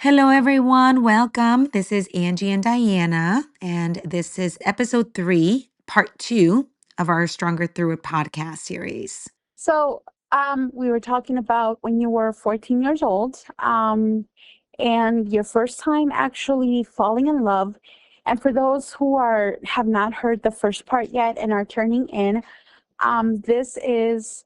Hello, everyone. Welcome. This is Angie and Diana, and this is episode 3, part 2 of our Stronger Through It podcast series. So, we were talking about when you were 14 years old, and your first time actually falling in love. And for those who have not heard the first part yet and are turning in, this is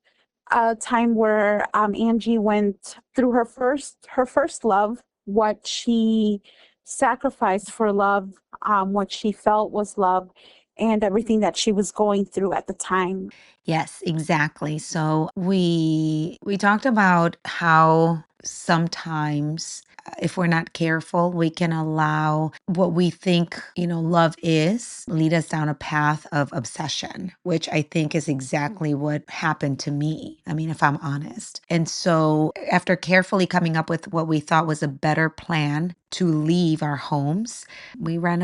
a time where Angie went through her first love, what she sacrificed for love, what she felt was love, and everything that she was going through at the time. Yes, exactly. So we talked about how sometimes if we're not careful, we can allow what we think, love is, lead us down a path of obsession, which I think is exactly what happened to me. I mean, if I'm honest. And so after carefully coming up with what we thought was a better plan to leave our homes, we ran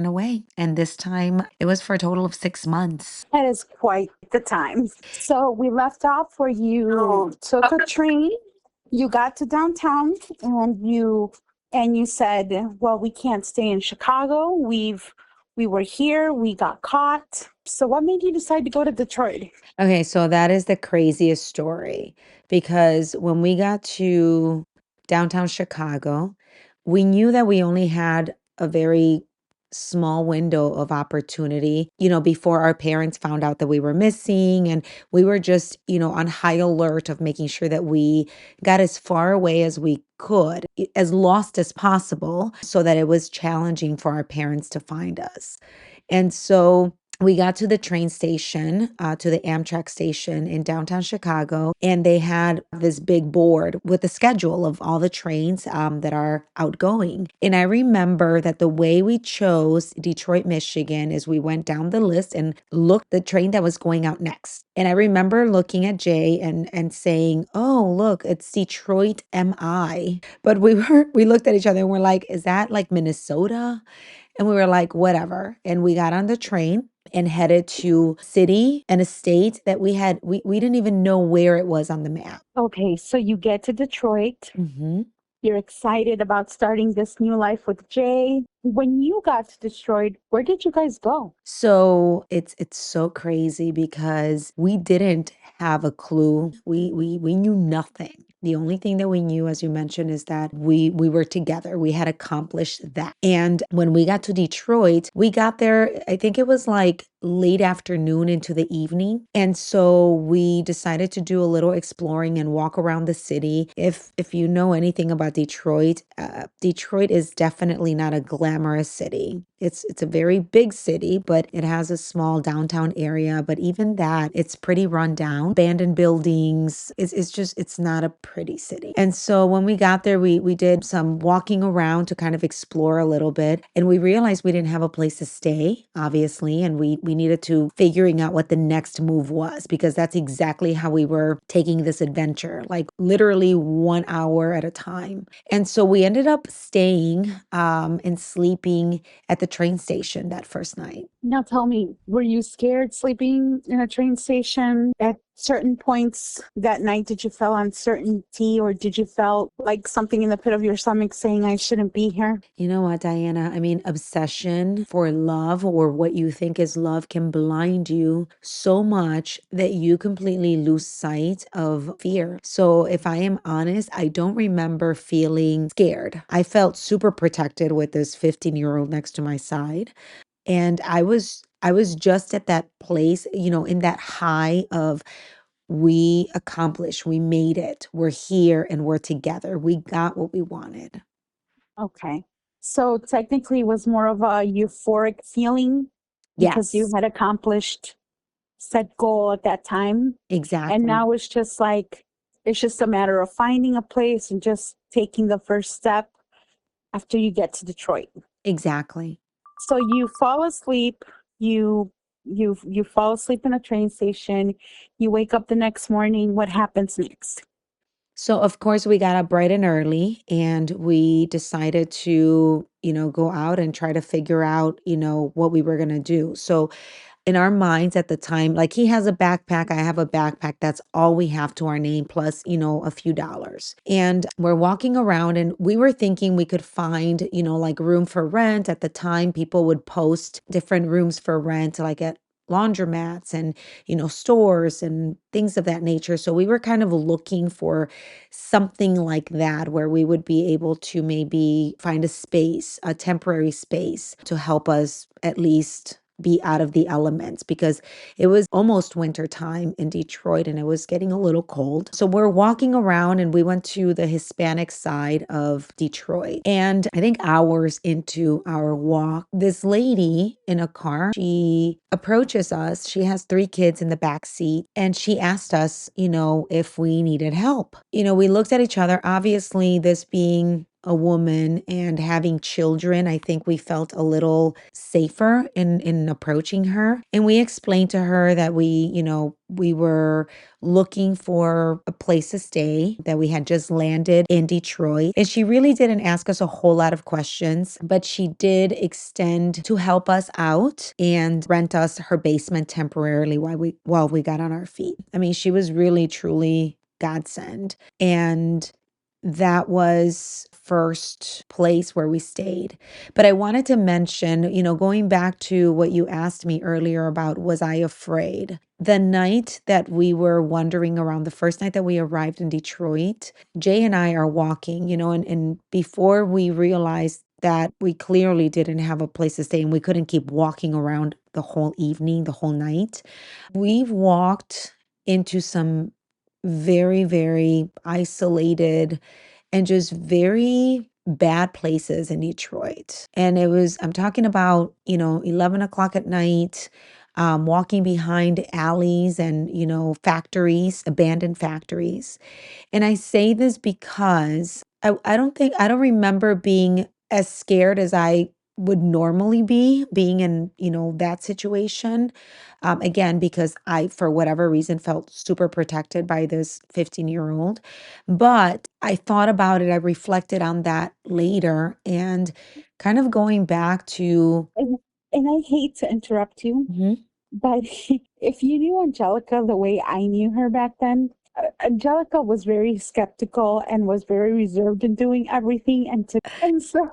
away. And this time it was for a total of 6 months. That is quite the time. So we left off where you took a train, you got to downtown, and you said, "Well, we can't stay in Chicago. We were here, we got caught." So what made you decide to go to Detroit? Okay, so that is the craziest story because when we got to downtown Chicago, we knew that we only had a very small window of opportunity, before our parents found out that we were missing. And we were just, on high alert of making sure that we got as far away as we could, as lost as possible, so that it was challenging for our parents to find us. And so we got to the train station, to the Amtrak station in downtown Chicago, and they had this big board with the schedule of all the trains that are outgoing. And I remember that the way we chose Detroit, Michigan is we went down the list and looked the train that was going out next. And I remember looking at Jay and saying, "Oh, look, it's Detroit MI." But we looked at each other and we're like, "Is that like Minnesota?" And we were like, whatever. And we got on the train and headed to city and a state that we didn't even know where it was on the map. Okay, so you get to Detroit. Hmm. You're excited about starting this new life with Jay. When you got to Detroit, where did you guys go? So it's so crazy because we didn't have a clue. We knew nothing. The only thing that we knew, as you mentioned, is that we were together. We had accomplished that. And when we got to Detroit, we got there, I think it was like late afternoon into the evening. And so we decided to do a little exploring and walk around the city. If you know anything about Detroit, Detroit is definitely not a glamorous city. It's a very big city, but it has a small downtown area. But even that, it's pretty run down, abandoned buildings. It's not a pretty city. And so when we got there, we did some walking around to kind of explore a little bit, and we realized we didn't have a place to stay, obviously, and we needed to figuring out what the next move was, because that's exactly how we were taking this adventure, like literally 1 hour at a time. And so we ended up staying and sleeping at the train station that first night. Now tell me, were you scared sleeping in a train station at certain points that night? Did you feel uncertainty, or did you feel like something in the pit of your stomach saying, "I shouldn't be here"? You know what, Diana? I mean, obsession for love or what you think is love can blind you so much that you completely lose sight of fear. So, if I am honest, I don't remember feeling scared. I felt super protected with this 15-year-old next to my side. And I was just at that place, in that high of we accomplished, we made it, we're here and we're together. We got what we wanted. Okay. So technically it was more of a euphoric feeling because you Yes, had accomplished set goal at that time. And exactly. now it's just a matter of finding a place and just taking the first step after you get to Detroit. Exactly. So you fall asleep, you fall asleep in a train station, you wake up the next morning, what happens next? So, of course, we got up bright and early and we decided to, go out and try to figure out, what we were going to do. So, in our minds at the time, like he has a backpack, I have a backpack. That's all we have to our name, plus, a few dollars. And we're walking around and we were thinking we could find, like room for rent. At the time, people would post different rooms for rent, like at laundromats and, stores and things of that nature. So we were kind of looking for something like that where we would be able to maybe find a space, a temporary space to help us at least be out of the elements because it was almost winter time in Detroit and it was getting a little cold. So we're walking around and we went to the Hispanic side of Detroit. And I think hours into our walk, this lady in a car, she approaches us. She has 3 kids in the back seat and she asked us, if we needed help. We looked at each other, obviously, this being a woman and having children, I think we felt a little safer in approaching her. And we explained to her that we were looking for a place to stay, that we had just landed in Detroit. And she really didn't ask us a whole lot of questions, but she did extend to help us out and rent us her basement temporarily while we got on our feet. I mean, she was really truly godsend. And that was first place where we stayed. But I wanted to mention, going back to what you asked me earlier about, was I afraid? The night that we were wandering around, the first night that we arrived in Detroit, Jay and I are walking, and before we realized that we clearly didn't have a place to stay and we couldn't keep walking around the whole evening, the whole night, we've walked into some very, very isolated and just very bad places in Detroit. And I'm talking about, 11 o'clock at night, walking behind alleys and, factories, abandoned factories. And I say this because I don't remember being as scared as I would normally be being in, that situation. Again, because I, for whatever reason, felt super protected by this 15-year-old. But I thought about it, I reflected on that later and kind of going back to, And, and I hate to interrupt you, Mhm. but if you knew Angelica the way I knew her back then, Angelica was very skeptical and was very reserved in doing everything. And so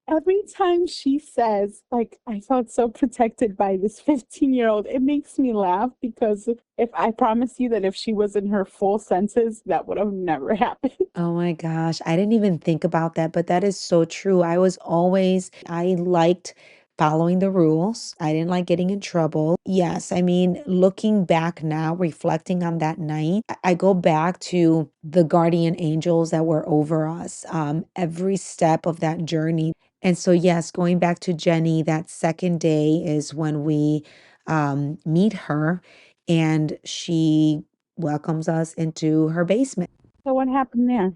every time she says, like, I felt so protected by this 15-year-old, it makes me laugh because if I promise you that if she was in her full senses, that would have never happened. Oh my gosh, I didn't even think about that, but that is so true. I liked following the rules. I didn't like getting in trouble. Yes, I mean, looking back now, reflecting on that night, I go back to the guardian angels that were over us, every step of that journey. And so, yes, going back to Jenny, that second day is when we meet her and she welcomes us into her basement. So what happened there?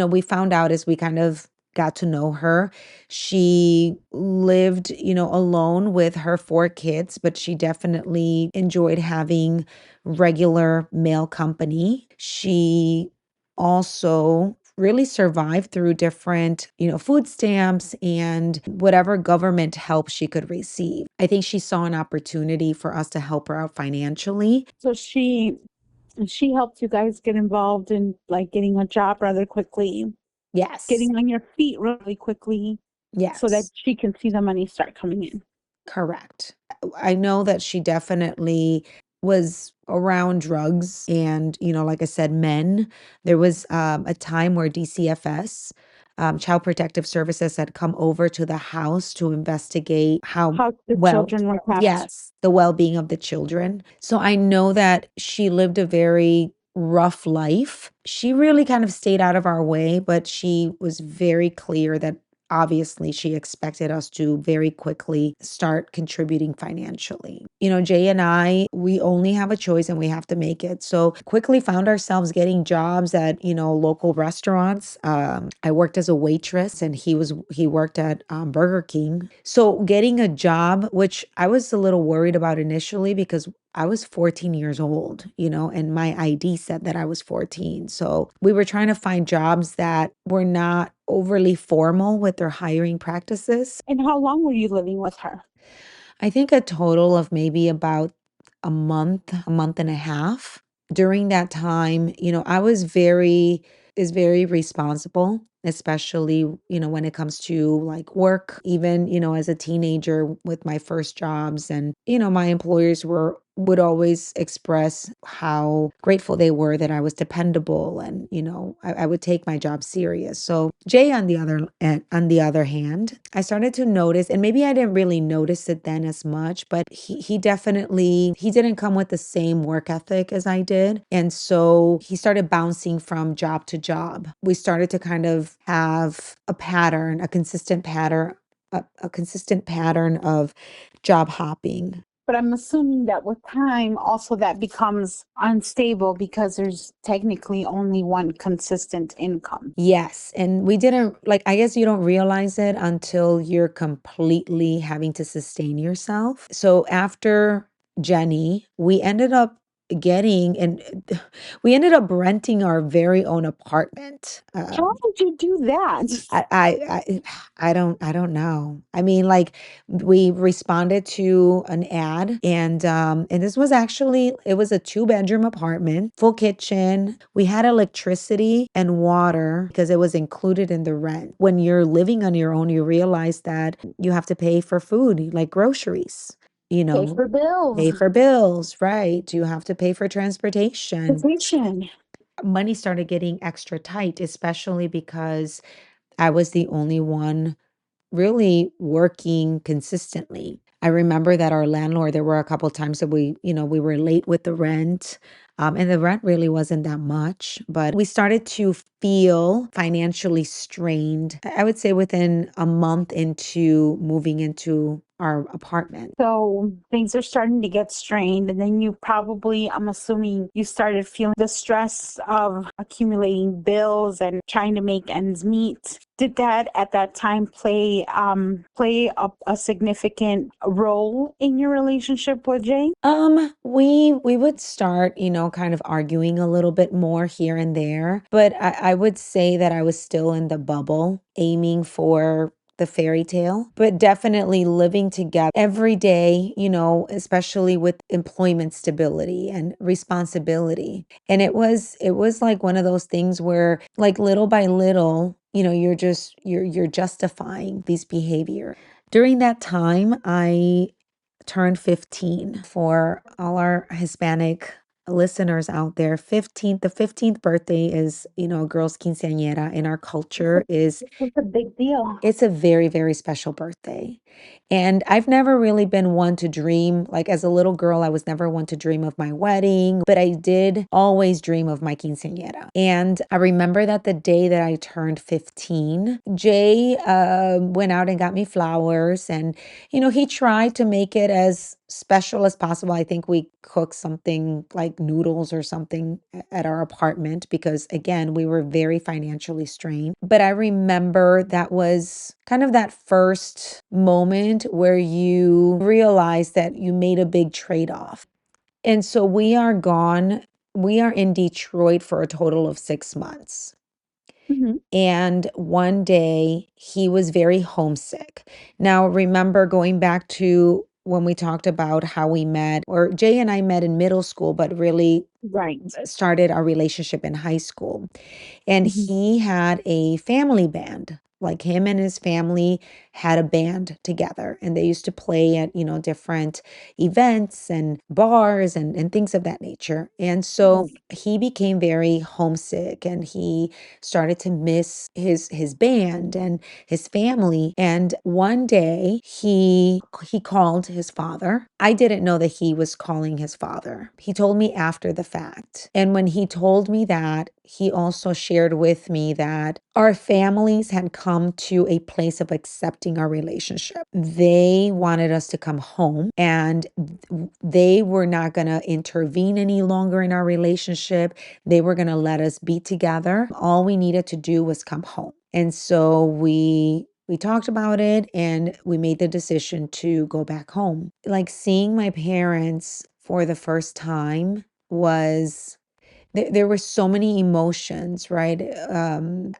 We found out as we kind of got to know her, she lived, alone with her 4 kids, but she definitely enjoyed having regular male company. She also really survived through different, food stamps and whatever government help she could receive. I think she saw an opportunity for us to help her out financially. So she helped you guys get involved in like getting a job rather quickly, Yes. getting on your feet really quickly so that Yes. she can see the money start coming in. Correct. I know that she definitely was around drugs and, like I said, men. There was a time where DCFS, Child Protective Services, had come over to the house to investigate how How the well, children were kept. yes, the well-being of the children. So I know that she lived a very rough life. She really kind of stayed out of our way, but she was very clear that obviously she expected us to very quickly start contributing financially. Jay and I, we only have a choice and we have to make it. So quickly found ourselves getting jobs at, local restaurants. I worked as a waitress and he worked at Burger King. So getting a job, which I was a little worried about initially because I was 14 years old, and my ID said that I was 14. So we were trying to find jobs that were not overly formal with their hiring practices. And how long were you living with her? I think a total of maybe about a month and a half. During that time, I was very responsible, especially, when it comes to like work, even, as a teenager with my first jobs. And, my employers would always express how grateful they were that I was dependable and, I would take my job serious. So Jay, on the other hand, I started to notice, and maybe I didn't really notice it then as much, but he didn't come with the same work ethic as I did. And so he started bouncing from job to job. We started to kind of have a pattern, a consistent pattern of job hopping. But I'm assuming that with time, also that becomes unstable because there's technically only one consistent income. Yes, and we didn't like, I guess you don't realize it until you're completely having to sustain yourself. So after Jenny, and we ended up renting our very own apartment. How did you do that? I don't know. I mean, like, we responded to an ad, and this was actually, it was a two-bedroom apartment, full kitchen. We had electricity and water because it was included in the rent. When you're living on your own, you realize that you have to pay for food, like groceries, you Pay know, for bills, pay for bills, right? You have to pay for transportation. vacation. Money started getting extra tight, especially because I was the only one really working consistently. I remember that our landlord, there were a couple times that we were late with the rent. And the rent really wasn't that much, but we started to feel financially strained. I would say within a month into moving into our apartment. So things are starting to get strained. And then you probably, I'm assuming you started feeling the stress of accumulating bills and trying to make ends meet. Did that at that time play a significant role in your relationship with Jay? We would start, kind of arguing a little bit more here and there, but I would say that I was still in the bubble, aiming for the fairy tale, but definitely living together every day, especially with employment stability and responsibility. And it was like one of those things where, like, little by little, you're justifying these behavior. During that time, I turned 15. For all our Hispanic listeners out there, the 15th birthday is, a girl's quinceañera in our culture is It's a big deal. it's a very, very special birthday. And I've never really been one to dream. Like, as a little girl, I was never one to dream of my wedding, but I did always dream of my quinceañera. And I remember that the day that I turned 15, Jay went out and got me flowers. And, he tried to make it as special as possible. I think we cooked something like noodles or something at our apartment because, again, we were very financially strained. But I remember that was kind of that first moment where you realize that you made a big trade-off. And so we are in Detroit for a total of 6 months. Mhm. And one day he was very homesick. Now, remember going back to when we talked about how we met, or Jay and I met in middle school, but really Right. started our relationship in high school. And Mhm. he had a family band. Like, him and his family had a band together, and they used to play at, different events and bars and things of that nature. And so Right. he became very homesick, and he started to miss his band and his family. And one day he called his father. I didn't know that he was calling his father. He told me after the fact. And when he told me that, he also shared with me that our families had come to a place of accepting our relationship. They wanted us to come home, and they were not going to intervene any longer in our relationship. They were going to let us be together. All we needed to do was come home. And so we talked about it, and we made the decision to go back home. Like, seeing my parents for the first time was There were so many emotions, right?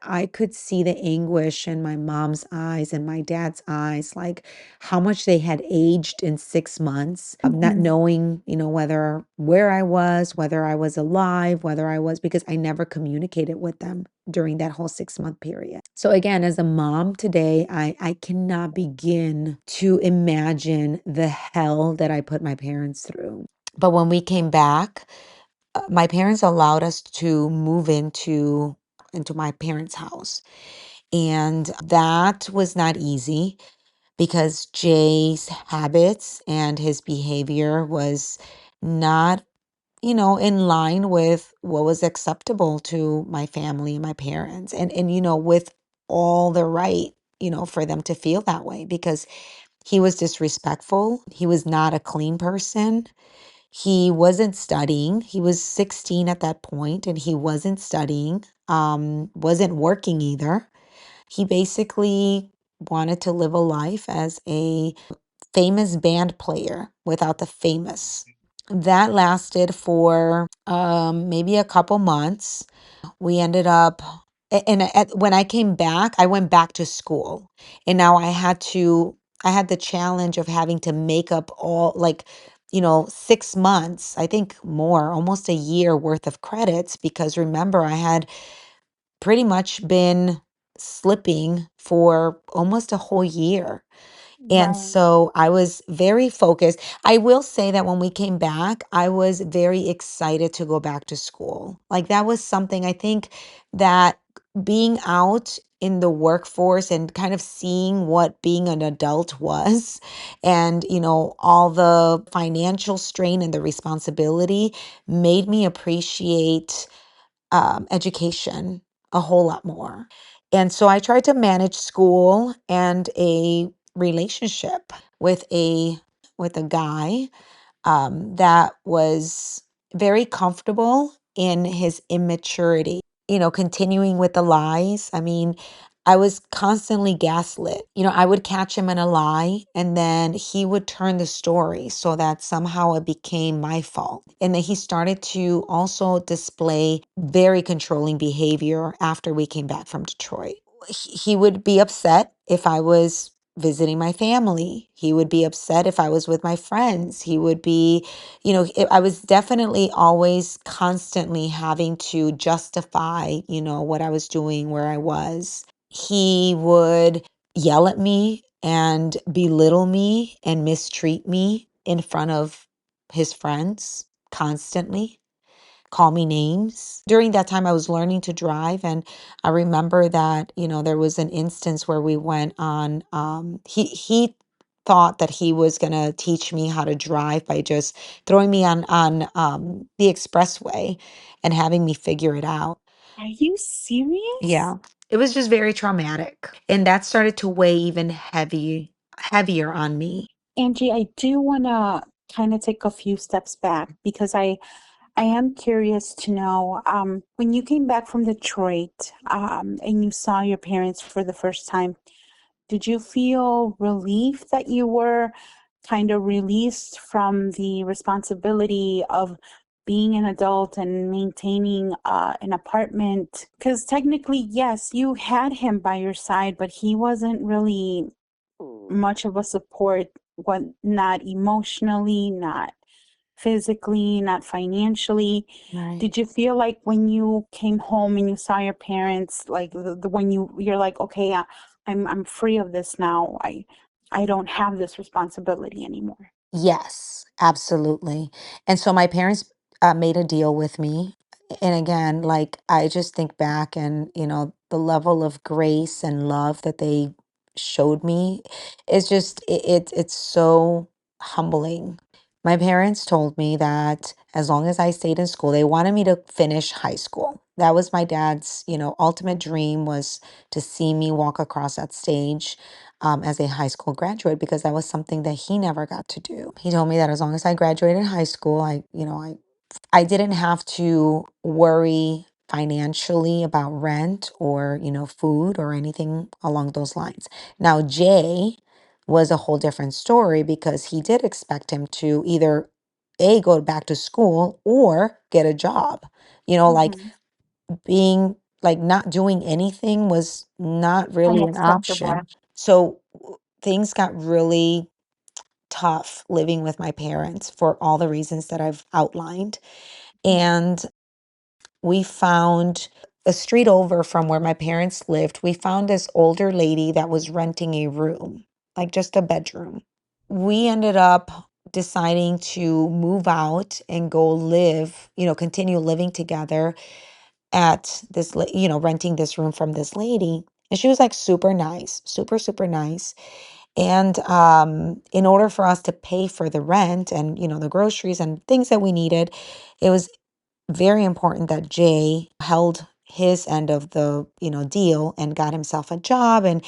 I could see the anguish in my mom's eyes and my dad's eyes, like how much they had aged in 6 months, not Mhm. knowing, whether where I was, whether I was alive, whether I was because I never communicated with them during that whole 6-month period. So again, as a mom today, I cannot begin to imagine the hell that I put my parents through. But when we came back, my parents allowed us to move into my parents' house. And that was not easy because Jay's habits and his behavior was not, in line with what was acceptable to my family and my parents. And with all the right, for them to feel that way because he was disrespectful. He was not a clean person. He wasn't studying. He was 16 at that point and he wasn't studying, wasn't working either. He basically wanted to live a life as a famous band player without the famous. That lasted for maybe a couple months. We ended up, when I came back, I went back to school. And now I had the challenge of having to make up all, like, 6 months, I think more, almost a year worth of credits. Because remember, I had pretty much been slipping for almost a whole year. And Right. so I was very focused. I will say that when we came back, I was very excited to go back to school. Like that was something I think that being out in the workforce and kind of seeing what being an adult was and all the financial strain and the responsibility made me appreciate education a whole lot more. And so I tried to manage school and a relationship with a guy that was very comfortable in his immaturity, continuing with the lies. I mean, I was constantly gaslit. I would catch him in a lie and then he would turn the story so that somehow it became my fault. And then he started to also display very controlling behavior after we came back from Detroit. He would be upset if I was visiting my family. He would be upset if I was with my friends. He would be, I was definitely always constantly having to justify, what I was doing, where I was. He would yell at me and belittle me and mistreat me in front of his friends constantly, call me names. During that time, I was learning to drive. And I remember that, there was an instance where we went on, he thought that he was going to teach me how to drive by just throwing me on the expressway and having me figure it out. Are you serious? Yeah. It was just very traumatic. And that started to weigh even heavier on me. Angie, I do want to kind of take a few steps back because I am curious to know when you came back from Detroit and you saw your parents for the first time, did you feel relief that you were kind of released from the responsibility of being an adult and maintaining an apartment? Because technically, yes, you had him by your side, but he wasn't really much of a support, what not emotionally, not physically, not financially. Right. Did you feel like when you came home and you saw your parents, like the when you're like, okay, I'm free of this now. I don't have this responsibility anymore. Yes, absolutely. And so my parents made a deal with me. And again, like I just think back and, the level of grace and love that they showed me is just, it's so humbling. My parents told me that as long as I stayed in school, they wanted me to finish high school. That was my dad's, ultimate dream was to see me walk across that stage as a high school graduate because that was something that he never got to do. He told me that as long as I graduated high school, I didn't have to worry financially about rent or, food or anything along those lines. Now, Jay was a whole different story because he did expect him to either A, go back to school or get a job. Like Mm-hmm. being like not doing anything was not really an Unacceptable. option. So things got really tough living with my parents for all the reasons that I've outlined. And we found a street over from where my parents lived, we found this older lady that was renting a room, like just a bedroom. We ended up deciding to move out and go live, continue living together at this, renting this room from this lady. And she was like super nice, super, super nice. And in order for us to pay for the rent and, the groceries and things that we needed, it was very important that Jay held his end of the deal and got himself a job and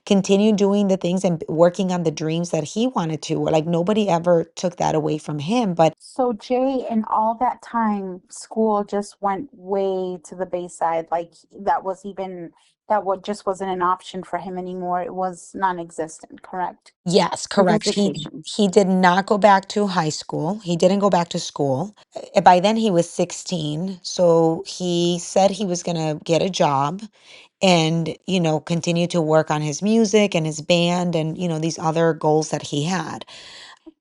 continued doing the things and working on the dreams that he wanted to. Like nobody ever took that away from him, but So Jay, in all that time, school just went way to the Bayside. Like that what just wasn't an option for him anymore. It was non-existent, correct? yes, His correct. education. He did not go back to high school. He didn't go back to school. By then he was 16, so he said he was going to get a job and continue to work on his music and his band and these other goals that he had.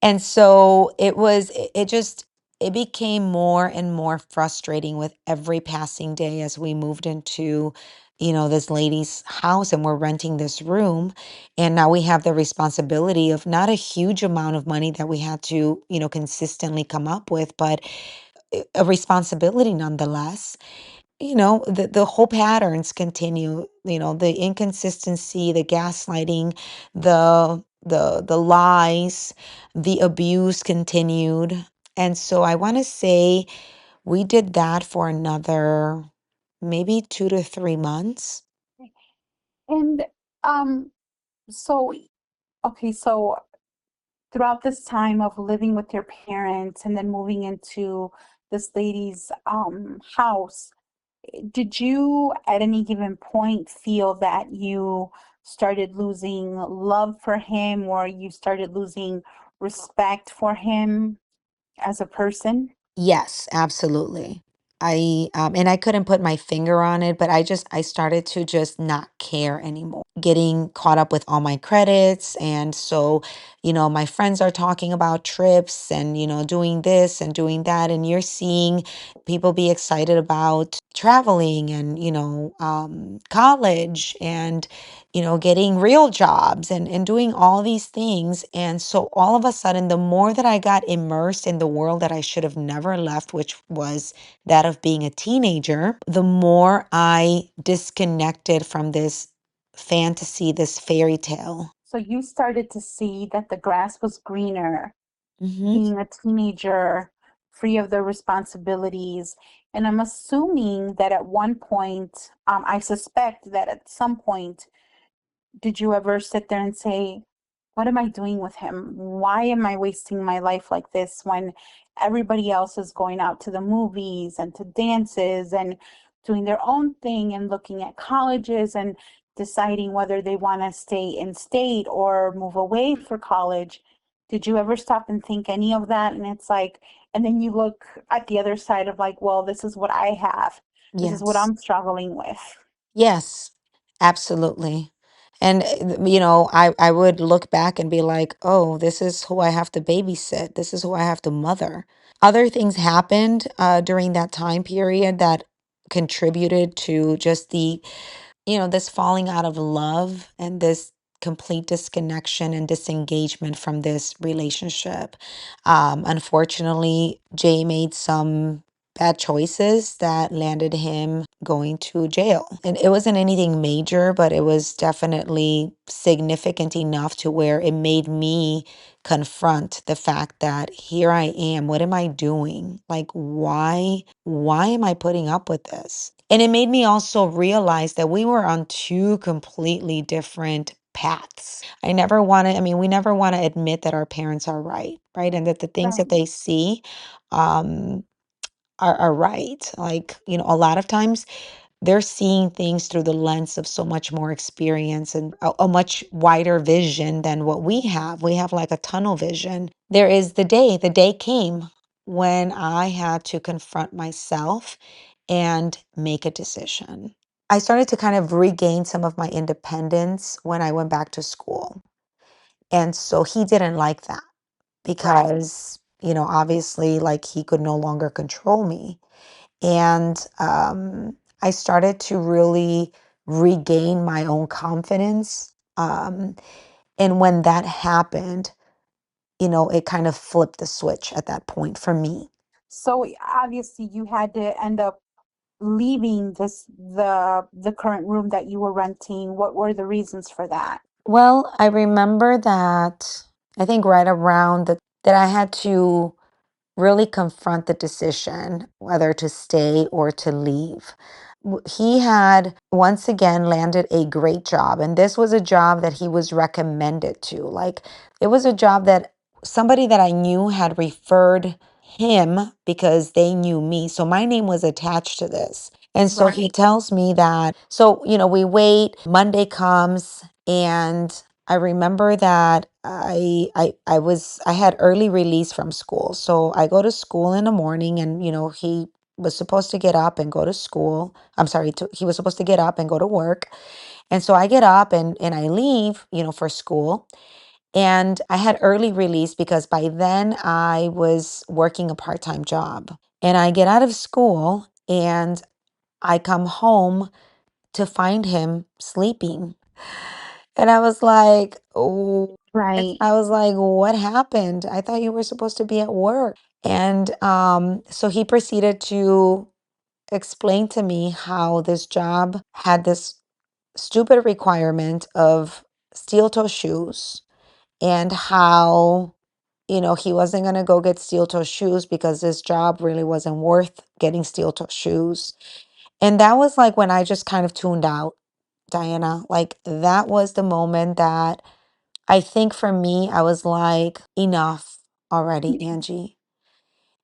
And so it became more and more frustrating with every passing day as we moved into, this lady's house and we're renting this room. And now we have the responsibility of not a huge amount of money that we had to, consistently come up with, but a responsibility nonetheless. The whole patterns continue, the inconsistency, the gaslighting, the lies, the abuse continued. And so I want to say we did that for another maybe 2 to 3 months. And um, so okay, so throughout this time of living with your parents and then moving into this lady's house, did you at any given point feel that you started losing love for him or you started losing respect for him as a person? Yes, absolutely. And I couldn't put my finger on it, but I started to just not care anymore. Getting caught up with all my credits. And so, my friends are talking about trips and, doing this and doing that. And you're seeing people be excited about traveling and, college and, getting real jobs and doing all these things. And so all of a sudden, the more that I got immersed in the world that I should have never left, which was that of being a teenager, the more I disconnected from this fantasy, this fairy tale. So you started to see that the grass was greener Hmm. being a teenager, free of the responsibilities. And I'm assuming that at one point, I suspect that at some point, did you ever sit there and say, what am I doing with him? Why am I wasting my life like this when everybody else is going out to the movies and to dances and doing their own thing and looking at colleges and deciding whether they want to stay in state or move away for college? Did you ever stop and think any of that? And it's like, and then you look at the other side of like, well, this is what I have. This is what Yes. I'm struggling with. Yes, absolutely. And I would look back and be like, "Oh, this is who I have to babysit. This is who I have to mother." Other things happened during that time period that contributed to just this falling out of love and this complete disconnection and disengagement from this relationship. Unfortunately, Jay made some bad choices that landed him going to jail. And it wasn't anything major, but it was definitely significant enough to where it made me confront the fact that here I am. What am I doing? Like, why am I putting up with this? And it made me also realize that we were on two completely different paths. I mean, we never want to admit that our parents are right, right? And that the things that Right. they see um are right. Like, a lot of times they're seeing things through the lens of so much more experience and a much wider vision than what we have. We have like a tunnel vision. There is the day came when I had to confront myself and make a decision. I started to kind of regain some of my independence when I went back to school. And so he didn't like that because, obviously, like he could no longer control me. And I started to really regain my own confidence. And when that happened, it kind of flipped the switch at that point for me. So obviously you had to end up leaving the current room that you were renting. What were the reasons for that? Well, I remember that I think right around that I had to really confront the decision whether to stay or to leave. He had once again landed a great job, and this was a job that he was recommended to. Like, it was a job that somebody that I knew had referred him because they knew me. So my name was attached to this. And so he Right. tells me that, so, we wait, Monday comes, and I remember that I had early release from school. So I go to school in the morning, and he was supposed to get up and go to school. I'm sorry, he was supposed to get up and go to work. And so I get up and I leave, for school. And I had early release because by then I was working a part-time job. And I get out of school and I come home to find him sleeping. And I was like, oh, Right. I was like, what happened? I thought you were supposed to be at work. And so he proceeded to explain to me how this job had this stupid requirement of steel toe shoes, and how, he wasn't going to go get steel toe shoes because this job really wasn't worth getting steel toe shoes. And that was like when I just kind of tuned out, Diana. Like, that was the moment that I think for me, I was like, enough already, Angie.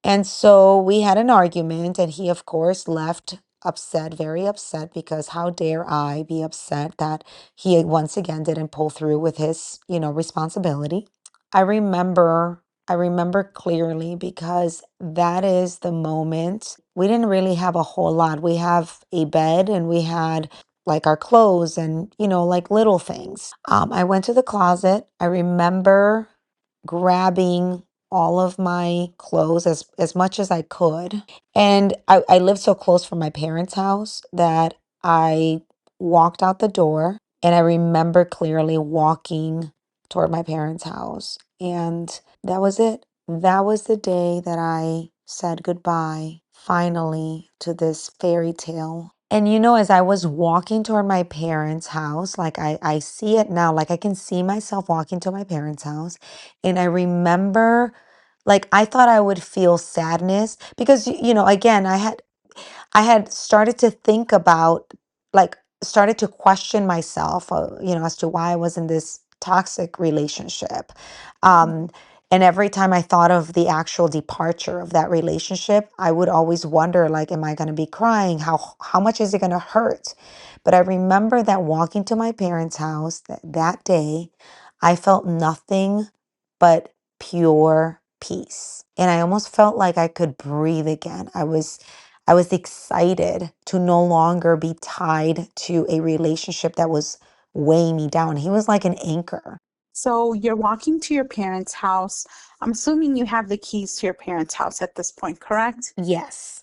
And so we had an argument, and he, of course, left upset, very upset, because how dare I be upset that he once again didn't pull through with his, responsibility. I remember, I remember clearly because that is the moment. We didn't really have a whole lot. We have a bed and we had like our clothes and, like little things. I went to the closet. I remember grabbing all of my clothes as much as I could. And I lived so close from my parents' house that I walked out the door, and I remember clearly walking toward my parents' house. And that was it. That was the day that I said goodbye finally to this fairy tale. And as I was walking toward my parents' house, like I see it now, like I can see myself walking to my parents' house. And I remember, like, I thought I would feel sadness because, again, I had started to think about, like, started to question myself, as to why I was in this toxic relationship. Um, and every time I thought of the actual departure of that relationship, I would always wonder, like, am I going to be crying? How much is it going to hurt? But I remember that walking to my parents' house that day, I felt nothing but pure peace. And I almost felt like I could breathe again. I was excited to no longer be tied to a relationship that was weighing me down. He was like an anchor. So you're walking to your parents' house. I'm assuming you have the keys to your parents' house at this point, correct? Yes.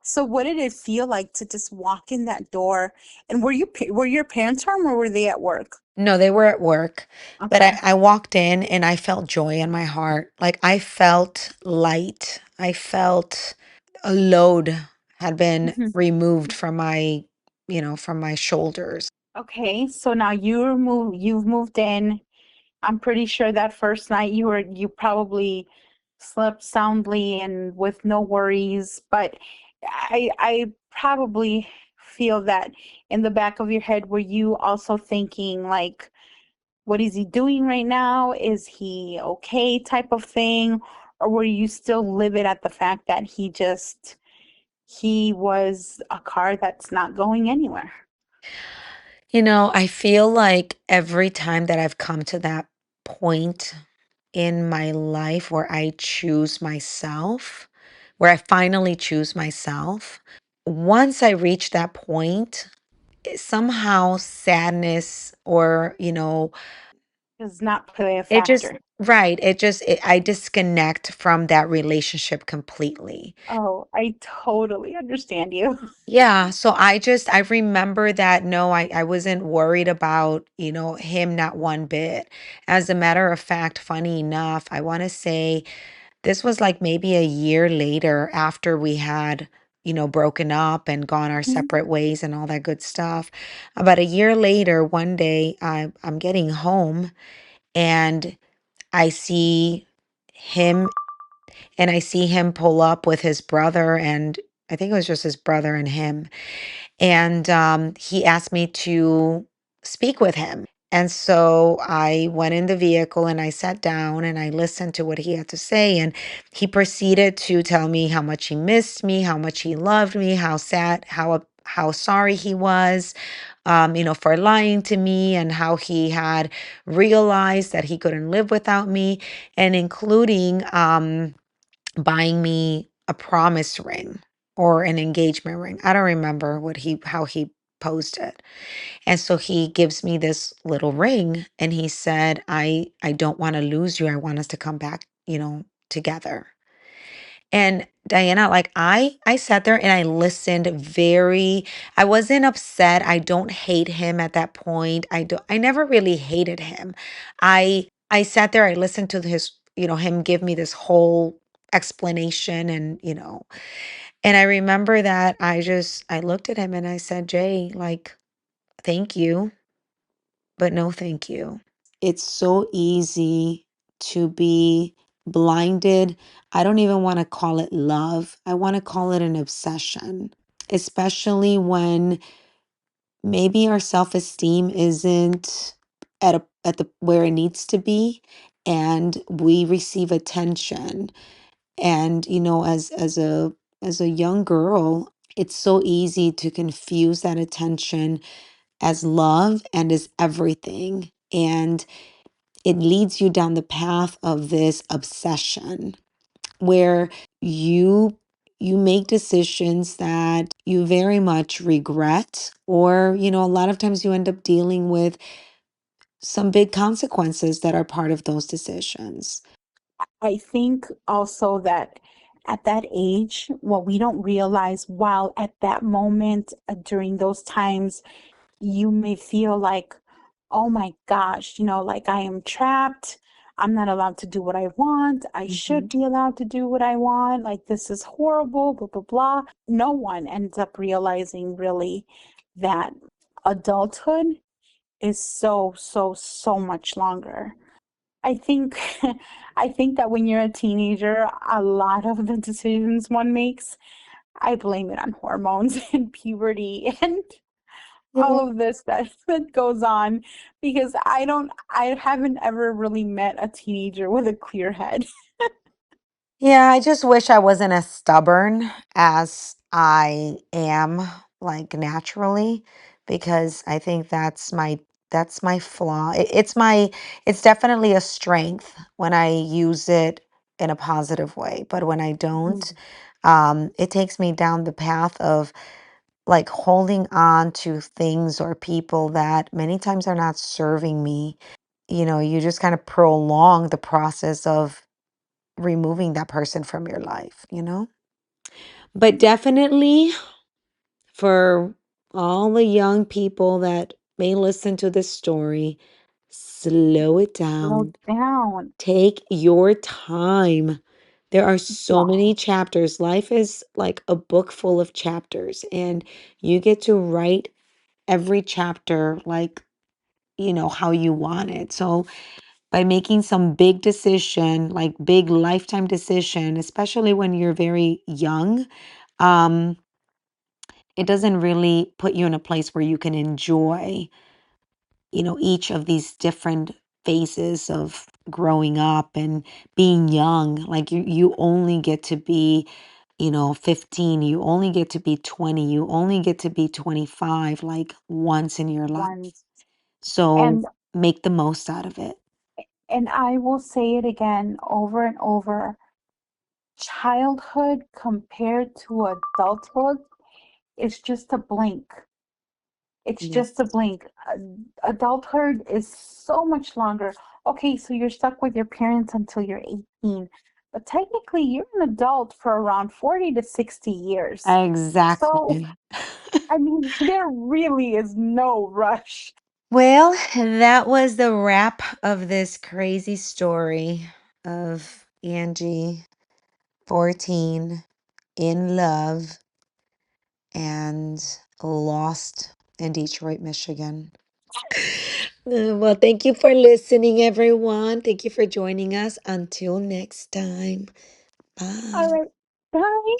So what did it feel like to just walk in that door? And were your parents home or were they at work? No, they were at work, but I, Okay. I walked in and I felt joy in my heart. Like, I felt light. I felt a load had been Mhm. removed from my shoulders. Okay, so now you've moved in. I'm pretty sure that first night you probably slept soundly and with no worries, but I probably feel that in the back of your head were you also thinking like, what is he doing right now? Is he okay type of thing? Or were you still livid at the fact that he just he was a car that's not going anywhere. I feel like every time that I've come to that point in my life where I choose myself, where I finally choose myself, once I reach that point, somehow sadness or, Does not play a it just, factor. right. I disconnect from that relationship completely. Oh, I totally understand you. Yeah, so I remember that no, I wasn't worried about, him not one bit. As a matter of fact, funny enough, I want to say this was like maybe a year later after we had, broken up and gone our Mhm. separate ways and all that good stuff. About a year later, one day I'm getting home and I see him I see him pull up with his brother, and I think it was just his brother and him. And he asked me to speak with him. And so I went in the vehicle and I sat down and I listened to what he had to say. And he proceeded to tell me how much he missed me, how much he loved me, how sad, how sorry he was, for lying to me, and how he had realized that he couldn't live without me, and including buying me a promise ring or an engagement ring. I don't remember how he posed it. And so he gives me this little ring and he said, I don't want to lose you. I want us to come back, together. And Diana, like I sat there and I listened very I wasn't upset. I don't hate him at that point. I never really hated him. I sat there, I listened to him give me this whole explanation and I remember that I looked at him and I said, "Jay, like, thank you, but no thank you." It's so easy to be blinded. I don't even want to call it love. I want to call it an obsession, especially when maybe our self-esteem isn't at the where it needs to be and we receive attention. And as a young girl, it's so easy to confuse that attention as love and as everything. And it leads you down the path of this obsession where you you make decisions that you very much regret, or a lot of times you end up dealing with some big consequences that are part of those decisions. I think also that at that age, what we don't realize, while at that moment, during those times, you may feel like, oh my gosh, like I am trapped. I'm not allowed to do what I want. I Mhm. should be allowed to do what I want. Like, this is horrible, blah, blah, blah. No one ends up realizing really that adulthood is so, so, so much longer. I think I think that when you're a teenager, a lot of the decisions one makes, I blame it on hormones and puberty and Yeah. all of this that goes on, because I haven't ever really met a teenager with a clear head. Yeah, I just wish I wasn't as stubborn as I am, like, naturally, because I think that's my flaw. It's definitely a strength when I use it in a positive way, but when I don't, Mm. it takes me down the path of like holding on to things or people that many times are not serving me. You just kind of prolong the process of removing that person from your life. But definitely for all the young people that may listen to this story, slow it Slow down. down. Take your time. There are so Yeah. many chapters. Life is like a book full of chapters, and you get to write every chapter like, how you want it. So by making some big decision, like big lifetime decision, especially when you're very young, um, it doesn't really put you in a place where you can enjoy, each of these different phases of growing up and being young. Like you only get to be 15. You only get to be 20. You only get to be 25 like once in your life. Once. So And make the most out of it. I will say it again over and over. Childhood compared to adulthood is just a blink. It's Yeah. just a blink. Adulthood is so much longer. Okay, so you're stuck with your parents until you're 18, but technically you're an adult for around 40 to 60 years. So, Exactly. I mean, there really is no rush. Well, that was the wrap of this crazy story of Angie, 14, in love, and lost in Detroit, Michigan. Well, thank you for listening, everyone. Thank you for joining us. Until next time. All Bye. right, bye.